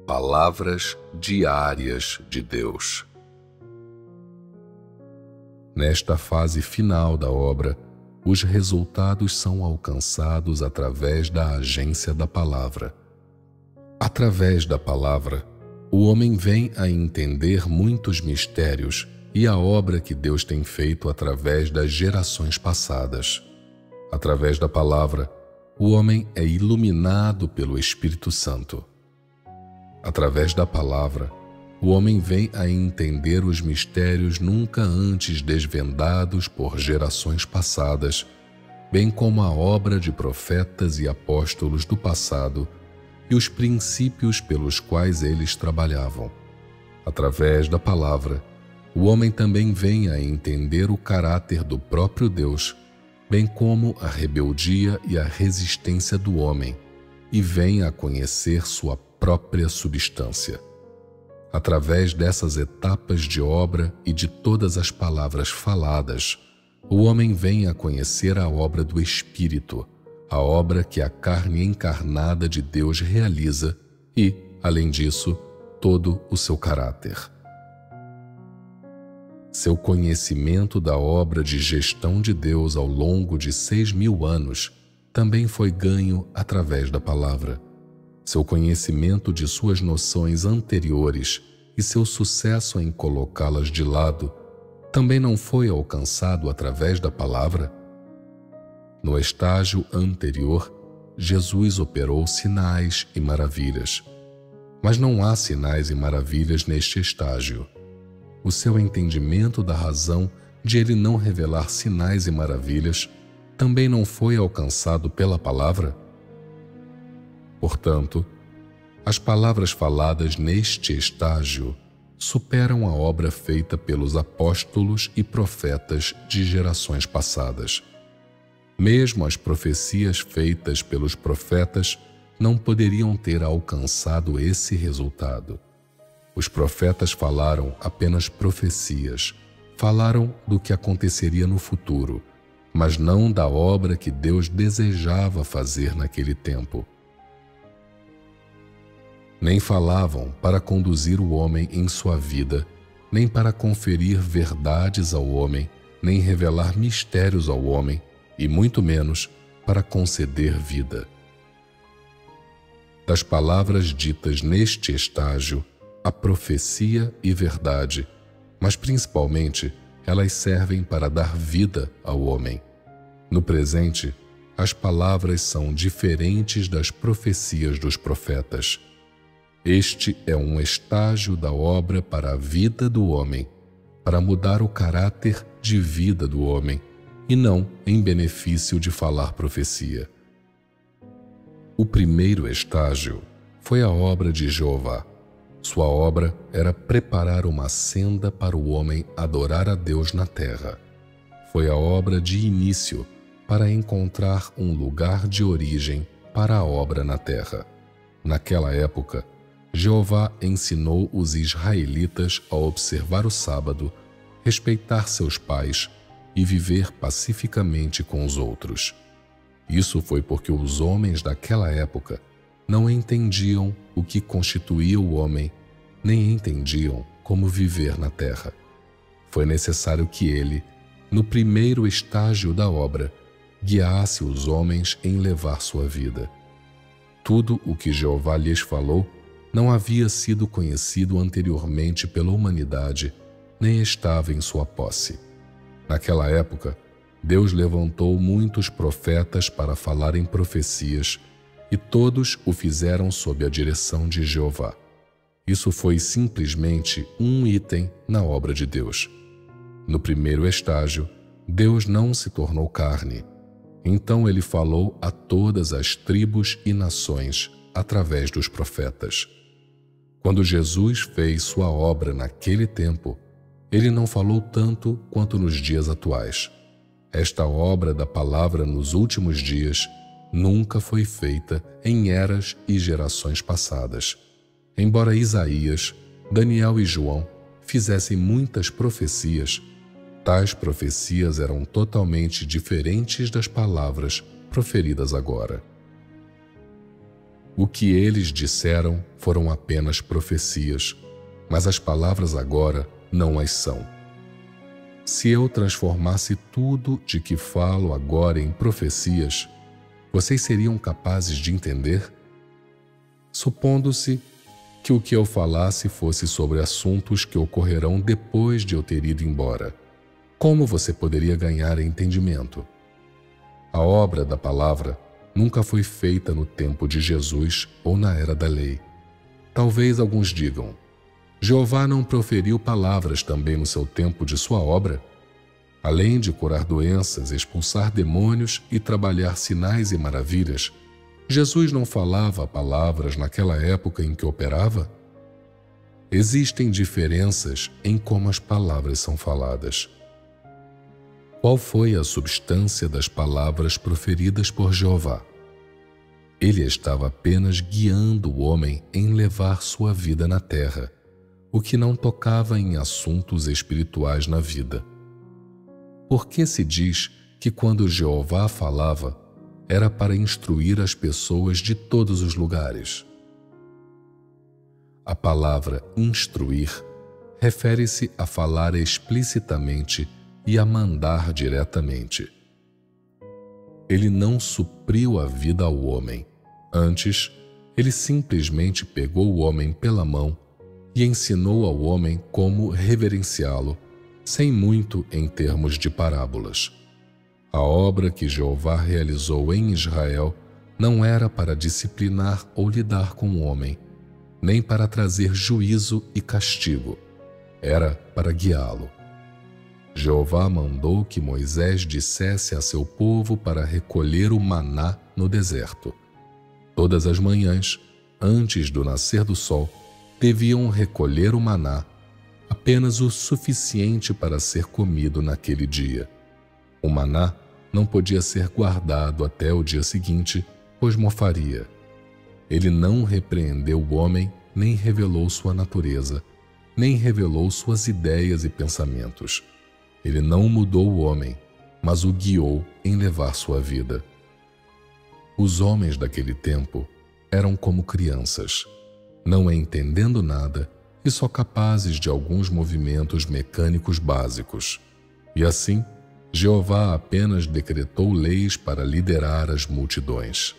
Palavras diárias de Deus. Nesta fase final da obra, os resultados são alcançados através da agência da palavra. Através da palavra, o homem vem a entender muitos mistérios e a obra que Deus tem feito através das gerações passadas. Através da palavra, o homem é iluminado pelo Espírito Santo. Através da palavra, o homem vem a entender os mistérios nunca antes desvendados por gerações passadas, bem como a obra de profetas e apóstolos do passado e os princípios pelos quais eles trabalhavam. Através da palavra, o homem também vem a entender o caráter do próprio Deus, bem como a rebeldia e a resistência do homem, e vem a conhecer sua própria substância. Através dessas etapas de obra e de todas as palavras faladas, o homem vem a conhecer a obra do Espírito, a obra que a carne encarnada de Deus realiza e, além disso, todo o seu caráter. Seu conhecimento da obra de gestão de Deus ao longo de 6.000 anos também foi ganho através da palavra. Seu conhecimento de suas noções anteriores e seu sucesso em colocá-las de lado também não foi alcançado através da palavra? No estágio anterior, Jesus operou sinais e maravilhas. Mas não há sinais e maravilhas neste estágio. O seu entendimento da razão de ele não revelar sinais e maravilhas também não foi alcançado pela palavra? Portanto, as palavras faladas neste estágio superam a obra feita pelos apóstolos e profetas de gerações passadas. Mesmo as profecias feitas pelos profetas não poderiam ter alcançado esse resultado. Os profetas falaram apenas profecias, falaram do que aconteceria no futuro, mas não da obra que Deus desejava fazer naquele tempo. Nem falavam para conduzir o homem em sua vida, nem para conferir verdades ao homem, nem revelar mistérios ao homem, e muito menos para conceder vida. Das palavras ditas neste estágio, a profecia e verdade, mas principalmente elas servem para dar vida ao homem. No presente, as palavras são diferentes das profecias dos profetas. Este é um estágio da obra para a vida do homem, para mudar o caráter de vida do homem, e não em benefício de falar profecia. O primeiro estágio foi a obra de Jeová. Sua obra era preparar uma senda para o homem adorar a Deus na terra. Foi a obra de início para encontrar um lugar de origem para a obra na terra. Naquela época, Jeová ensinou os israelitas a observar o sábado, respeitar seus pais e viver pacificamente com os outros. Isso foi porque os homens daquela época não entendiam o que constituía o homem, nem entendiam como viver na terra. Foi necessário que ele, no primeiro estágio da obra, guiasse os homens em levar sua vida. Tudo o que Jeová lhes falou não havia sido conhecido anteriormente pela humanidade, nem estava em sua posse. Naquela época, Deus levantou muitos profetas para falarem profecias, e todos o fizeram sob a direção de Jeová. Isso foi simplesmente um item na obra de Deus. No primeiro estágio, Deus não se tornou carne. Então ele falou a todas as tribos e nações através dos profetas. Quando Jesus fez sua obra naquele tempo, ele não falou tanto quanto nos dias atuais. Esta obra da palavra nos últimos dias nunca foi feita em eras e gerações passadas. Embora Isaías, Daniel e João fizessem muitas profecias, tais profecias eram totalmente diferentes das palavras proferidas agora. O que eles disseram foram apenas profecias, mas as palavras agora não as são. Se eu transformasse tudo de que falo agora em profecias, vocês seriam capazes de entender? Supondo-se que o que eu falasse fosse sobre assuntos que ocorrerão depois de eu ter ido embora, como você poderia ganhar entendimento? A obra da palavra nunca foi feita no tempo de Jesus ou na era da lei. Talvez alguns digam: Jeová não proferiu palavras também no seu tempo de sua obra? Além de curar doenças, expulsar demônios e trabalhar sinais e maravilhas, Jesus não falava palavras naquela época em que operava? Existem diferenças em como as palavras são faladas. Qual foi a substância das palavras proferidas por Jeová? Ele estava apenas guiando o homem em levar sua vida na terra, o que não tocava em assuntos espirituais na vida. Por que se diz que quando Jeová falava, era para instruir as pessoas de todos os lugares? A palavra instruir refere-se a falar explicitamente e a mandar diretamente. Ele não supriu a vida ao homem. Antes, ele simplesmente pegou o homem pela mão e ensinou ao homem como reverenciá-lo, sem muito em termos de parábolas. A obra que Jeová realizou em Israel não era para disciplinar ou lidar com o homem, nem para trazer juízo e castigo. Era para guiá-lo. Jeová mandou que Moisés dissesse a seu povo para recolher o maná no deserto. Todas as manhãs, antes do nascer do sol, deviam recolher o maná, apenas o suficiente para ser comido naquele dia. O maná não podia ser guardado até o dia seguinte, pois mofaria. Ele não repreendeu o homem, nem revelou sua natureza, nem revelou suas ideias e pensamentos. Ele não mudou o homem, mas o guiou em levar sua vida. Os homens daquele tempo eram como crianças, não entendendo nada e só capazes de alguns movimentos mecânicos básicos. E assim, Jeová apenas decretou leis para liderar as multidões.